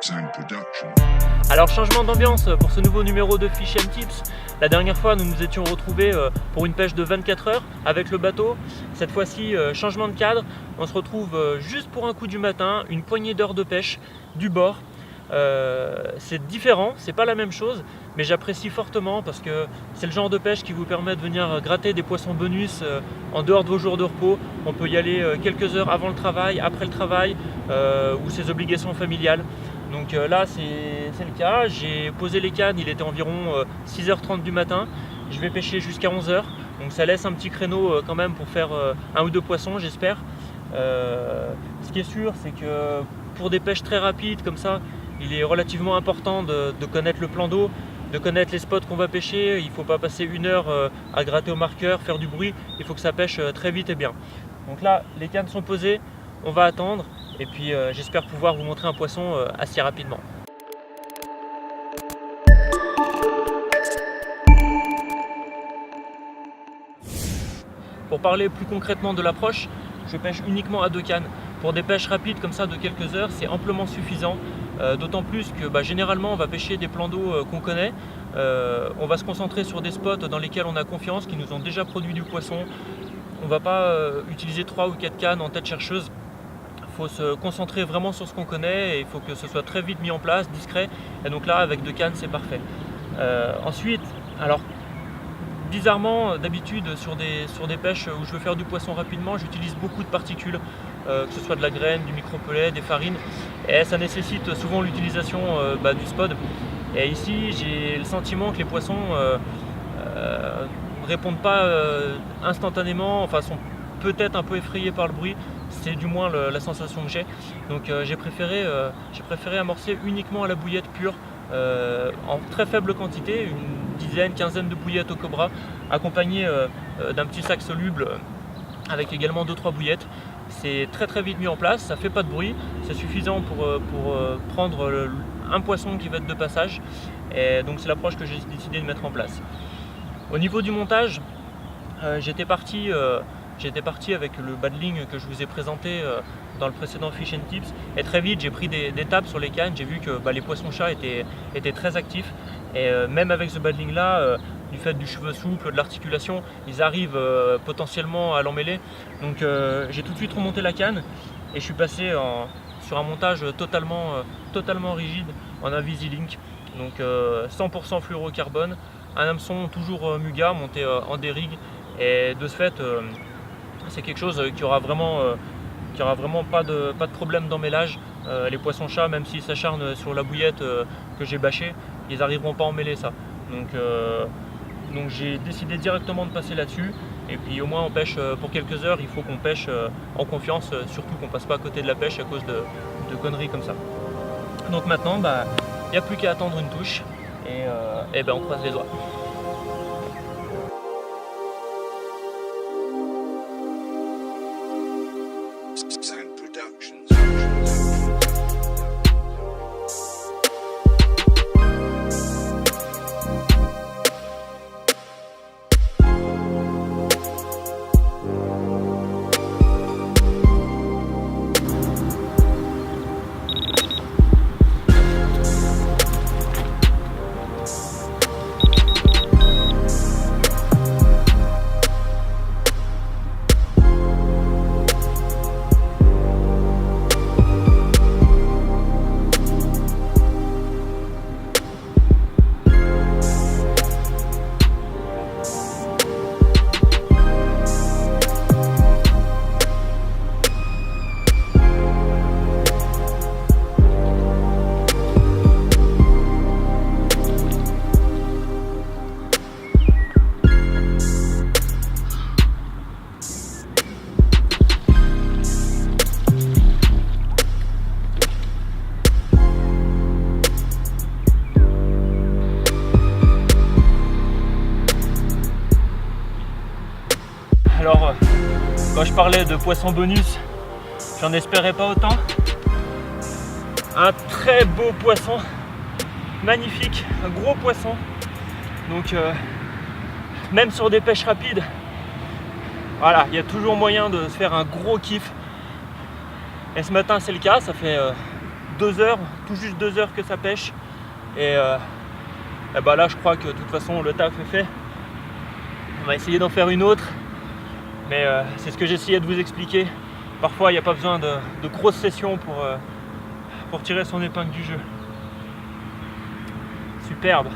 Sound Production. Alors changement d'ambiance pour ce nouveau numéro de Fish and Tips. La dernière fois nous nous étions retrouvés pour une pêche de 24 heures avec le bateau. Cette fois-ci changement de cadre, on se retrouve juste pour un coup du matin, une poignée d'heures de pêche du bord. C'est différent, c'est pas la même chose, mais j'apprécie fortement parce que c'est le genre de pêche qui vous permet de venir gratter des poissons bonus en dehors de vos jours de repos. On peut y aller quelques heures avant le travail, après le travail ou ses obligations familiales. Donc là c'est le cas, j'ai posé les cannes, il était environ 6h30 du matin, je vais pêcher jusqu'à 11h, donc ça laisse un petit créneau quand même pour faire un ou deux poissons j'espère. Ce qui est sûr c'est que pour des pêches très rapides comme ça, il est relativement important de connaître le plan d'eau, de connaître les spots qu'on va pêcher. Il ne faut pas passer une heure à gratter au marqueur, faire du bruit, il faut que ça pêche très vite et bien. Donc là les cannes sont posées, on va attendre. Et puis j'espère pouvoir vous montrer un poisson assez rapidement. Pour parler plus concrètement de l'approche, je pêche uniquement à deux cannes. Pour des pêches rapides comme ça de quelques heures, c'est amplement suffisant. D'autant plus que généralement on va pêcher des plans d'eau qu'on connaît. On va se concentrer sur des spots dans lesquels on a confiance, qui nous ont déjà produit du poisson. On ne va pas utiliser 3 ou 4 cannes en tête chercheuse. Il faut se concentrer vraiment sur ce qu'on connaît et il faut que ce soit très vite mis en place, discret. Et donc là, avec deux cannes, c'est parfait. Ensuite, alors bizarrement, d'habitude sur des pêches où je veux faire du poisson rapidement, j'utilise beaucoup de particules, que ce soit de la graine, du micropellet, des farines. Et ça nécessite souvent l'utilisation du spod. Et ici, j'ai le sentiment que les poissons répondent pas instantanément, enfin sont peut-être un peu effrayés par le bruit. C'est du moins la sensation que j'ai. Donc j'ai préféré amorcer uniquement à la bouillette pure, en très faible quantité, une dizaine, quinzaine de bouillettes au cobra, accompagnées d'un petit sac soluble avec également 2-3 bouillettes. C'est très vite mis en place, ça fait pas de bruit, c'est suffisant pour prendre un poisson qui va être de passage. Et donc c'est l'approche que j'ai décidé de mettre en place. Au niveau du montage, j'étais parti avec le badling que je vous ai présenté dans le précédent Fish and Tips, et très vite j'ai pris des tapes sur les cannes. J'ai vu que les poissons-chats étaient très actifs, et même avec ce badling là, du fait du cheveu souple, de l'articulation, ils arrivent potentiellement à l'emmêler. Donc j'ai tout de suite remonté la canne et je suis passé sur un montage totalement rigide en Invisilink, donc 100% fluorocarbone, un hameçon toujours Muga monté en D-rig, et de ce fait c'est quelque chose qui aura vraiment pas de problème d'emmêlage. Les poissons-chats, même s'ils s'acharnent sur la bouillette que j'ai bâchée, ils n'arriveront pas à emmêler ça. Donc j'ai décidé directement de passer là-dessus. Et puis au moins on pêche pour quelques heures. Il faut qu'on pêche en confiance, surtout qu'on passe pas à côté de la pêche à cause de conneries comme ça. Donc maintenant, il n'y a plus qu'à attendre une touche et on croise les doigts. Sound Production. Alors, quand je parlais de poisson bonus, j'en espérais pas autant. Un très beau poisson, magnifique, un gros poisson. Donc, même sur des pêches rapides, voilà, il y a toujours moyen de se faire un gros kiff. Et ce matin, c'est le cas. Ça fait 2 heures, tout juste 2 heures que ça pêche. Et bah là je crois que de toute façon le taf est fait. On va essayer d'en faire une autre. Mais c'est ce que j'essayais de vous expliquer. Parfois il n'y a pas besoin de grosses sessions pour tirer son épingle du jeu. Superbe.